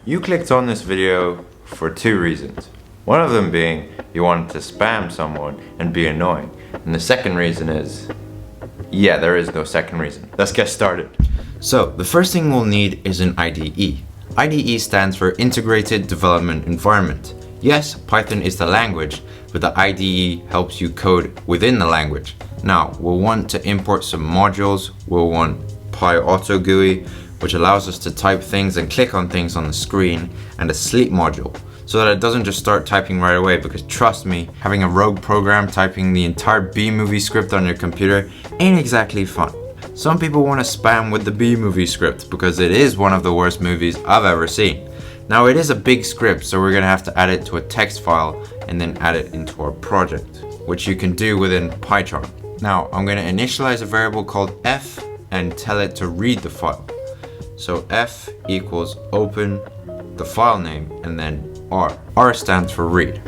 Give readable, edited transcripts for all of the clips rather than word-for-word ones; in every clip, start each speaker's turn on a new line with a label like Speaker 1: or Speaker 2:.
Speaker 1: You clicked on this video for two reasons. One of them being you wanted to spam someone and be annoying. And the second reason is, yeah, there is no second reason. Let's get started. So the first thing we'll need is an IDE. IDE stands for Integrated Development Environment. Yes, Python is the language, but the IDE helps you code within the language. Now, we'll want to import some modules. We'll want PyAutoGUI, which allows us to type things and click on things on the screen, and a sleep module, so that it doesn't just start typing right away, because trust me, having a rogue program typing the entire B-movie script on your computer ain't exactly fun. Some people want to spam with the B-movie script because it is one of the worst movies I've ever seen. Now it is a big script, so we're going to have to add it to a text file and then add it into our project, which you can do within PyCharm. Now I'm going to initialize a variable called f and tell it to read the file. So f equals open the file name and then r. R stands for read.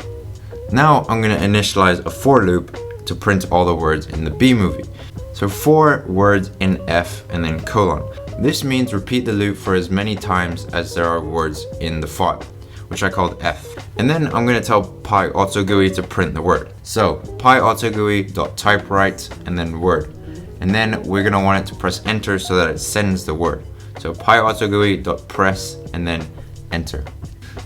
Speaker 1: Now I'm going to initialize a for loop to print all the words in the B movie. So 4 words in f and then colon. This means repeat the loop for as many times as there are words in the file, which I called f. And then I'm going to tell PyAutoGUI to print the word. So PyAutoGUI.typewrite and then word. And then we're going to want it to press enter so that it sends the word. So PyAutoGUI.press and then enter.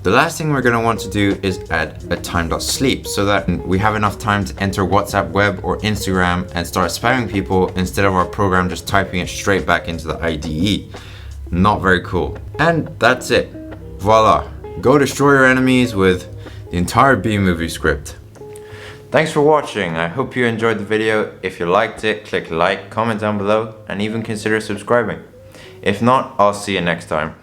Speaker 1: The last thing we're going to want to do is add a time.sleep so that we have enough time to enter WhatsApp web or Instagram and start spamming people instead of our program just typing it straight back into the IDE. Not very cool. And that's it. Voila. Go destroy your enemies with the entire B-movie script. Thanks for watching. I hope you enjoyed the video. If you liked it, click like, comment down below, and even consider subscribing. If not, I'll see you next time.